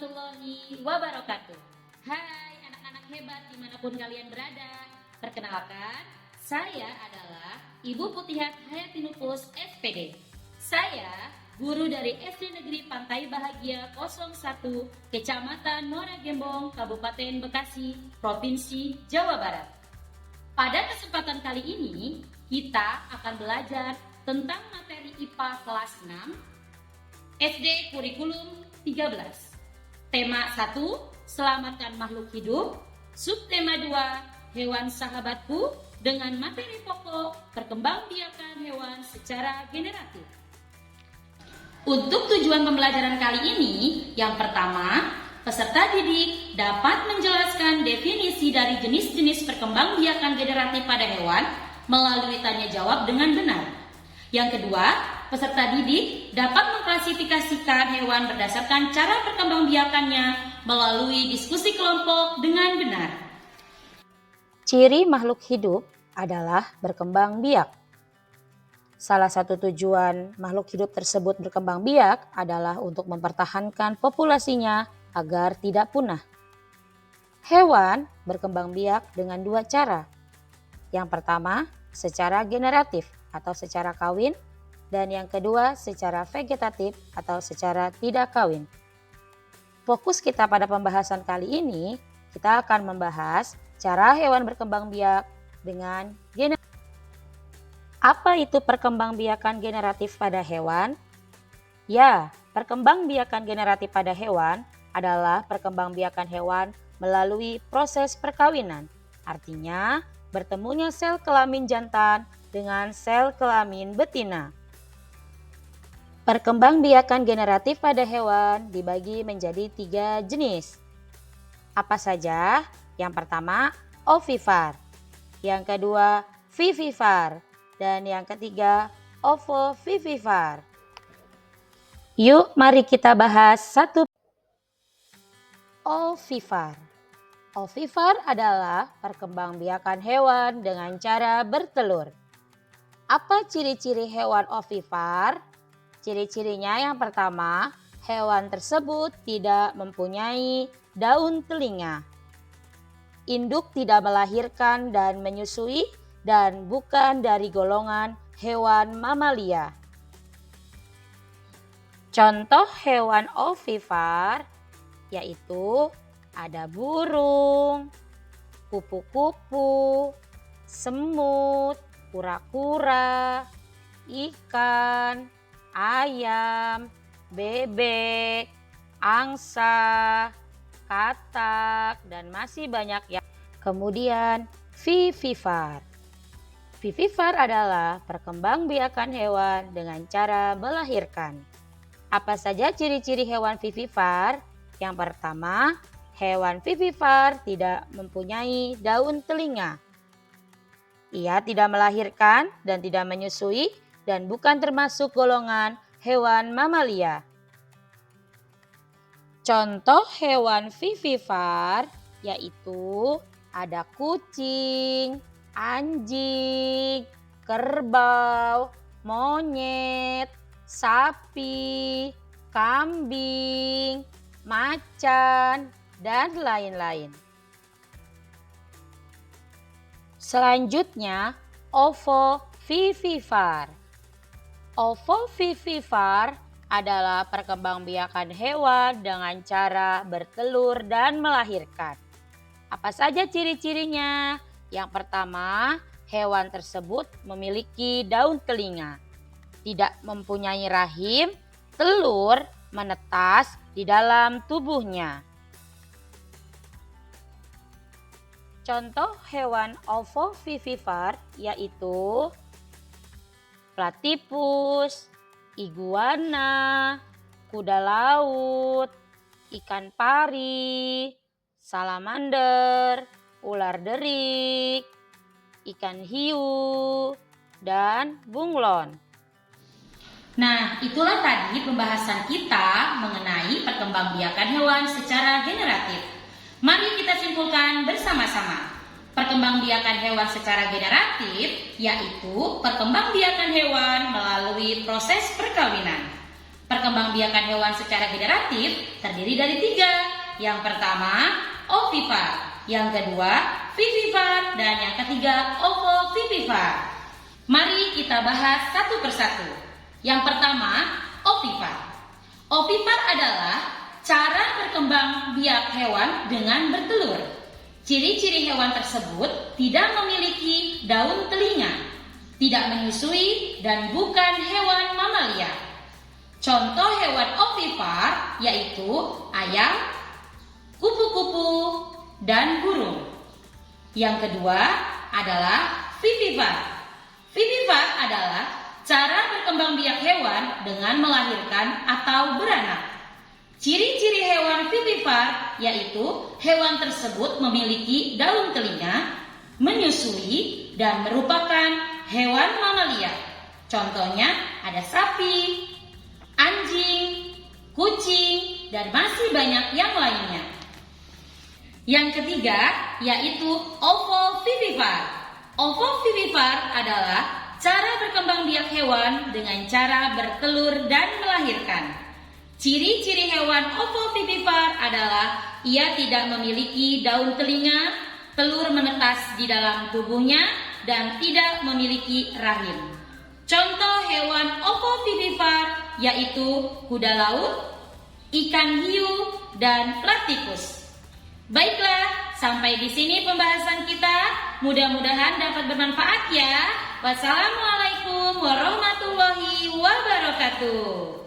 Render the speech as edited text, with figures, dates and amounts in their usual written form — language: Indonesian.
warahmatullahi wabarakatuh. Hai anak-anak hebat dimanapun kalian berada. Perkenalkan, saya adalah Ibu Putihat Hayatinupus SPD. Saya guru dari SD Negeri Pantai Bahagia 01, Kecamatan Muara Gembong, Kabupaten Bekasi, Provinsi Jawa Barat. Pada kesempatan kali ini, kita akan belajar tentang materi IPA kelas 6 SD Kurikulum 13. Tema 1, Selamatkan Makhluk Hidup. Subtema 2, Hewan Sahabatku, dengan materi pokok Perkembangbiakan hewan secara generatif. Untuk tujuan pembelajaran kali ini, yang pertama, peserta didik dapat menjelaskan definisi dari jenis-jenis perkembangbiakan generatif pada hewan melalui tanya jawab dengan benar. Yang kedua, peserta didik dapat mengklasifikasikan hewan berdasarkan cara perkembangbiakannya melalui diskusi kelompok dengan benar. Ciri makhluk hidup adalah berkembang biak. Salah satu tujuan makhluk hidup tersebut berkembang biak adalah untuk mempertahankan populasinya agar tidak punah. Hewan berkembang biak dengan dua cara. Yang pertama, secara generatif atau secara kawin, dan yang kedua secara vegetatif atau secara tidak kawin. Fokus kita pada pembahasan kali ini, kita akan membahas cara hewan berkembang biak dengan generatif. Apa itu perkembangbiakan generatif pada hewan? Ya, perkembangbiakan generatif pada hewan adalah perkembangbiakan hewan melalui proses perkawinan. Artinya, bertemunya sel kelamin jantan dengan sel kelamin betina. Perkembangbiakan generatif pada hewan dibagi menjadi 3 jenis. Apa saja? Yang pertama, ovivar. Yang kedua, vivivar. Dan yang ketiga, ovovivivar. Yuk, mari kita bahas satu. Ovivar. Ovivar adalah perkembangbiakan hewan dengan cara bertelur. Apa ciri-ciri hewan ovivar? Ciri-cirinya yang pertama, hewan tersebut tidak mempunyai daun telinga. Induk tidak melahirkan dan menyusui dan bukan dari golongan hewan mamalia. Contoh hewan ovivar yaitu ada burung, kupu-kupu, semut, kura-kura, ikan, ayam, bebek, angsa, katak, dan masih banyak yang. Kemudian vivivar. Vivivar adalah perkembangbiakan hewan dengan cara melahirkan. Apa saja ciri-ciri hewan vivivar? Yang pertama, hewan vivivar tidak mempunyai daun telinga. Ia tidak melahirkan dan tidak menyusui dan bukan termasuk golongan hewan mamalia. Contoh hewan vivivar yaitu ada kucing, anjing, kerbau, monyet, sapi, kambing, macan, dan lain-lain. Selanjutnya, ovovivivar. Ovovivivar adalah perkembangbiakan hewan dengan cara bertelur dan melahirkan. Apa saja ciri-cirinya? Yang pertama, hewan tersebut memiliki daun telinga, tidak mempunyai rahim, telur menetas di dalam tubuhnya. Contoh hewan ovovivivar yaitu platypus, iguana, kuda laut, ikan pari, salamander, ular derik, ikan hiu, dan bunglon. Nah, itulah tadi pembahasan kita mengenai perkembangbiakan hewan secara generatif. Mari kita simpulkan bersama-sama. Perkembangbiakan hewan secara generatif yaitu perkembangbiakan hewan melalui proses perkawinan. Perkembangbiakan hewan secara generatif terdiri dari 3. Yang pertama, ovipar. Yang kedua, vivipar. Dan yang ketiga, ovovivipar. Mari kita bahas satu persatu. Yang pertama, ovipar. Ovipar adalah cara berkembang biak hewan dengan bertelur. Ciri-ciri hewan tersebut tidak memiliki daun telinga, tidak menyusui, dan bukan hewan mamalia. Contoh hewan ovipar yaitu ayam, kupu-kupu, dan burung. Yang kedua adalah vivipar. Vivipar adalah cara berkembang biak hewan dengan melahirkan atau beranak. Ciri-ciri hewan vivipar yaitu hewan tersebut memiliki daun telinga, menyusui, dan merupakan hewan mamalia. Contohnya ada sapi, anjing, kucing, dan masih banyak yang lainnya. Yang ketiga yaitu ovovivipar. Ovovivipar adalah cara berkembang biak hewan dengan cara bertelur dan melahirkan. Ciri-ciri hewan ovovivipar adalah ia tidak memiliki daun telinga, telur menetas di dalam tubuhnya, dan tidak memiliki rahim. Contoh hewan ovovivipar yaitu kuda laut, ikan hiu, dan platypus. Baiklah, sampai di sini pembahasan kita. Mudah-mudahan dapat bermanfaat ya. Wassalamualaikum warahmatullahi wabarakatuh.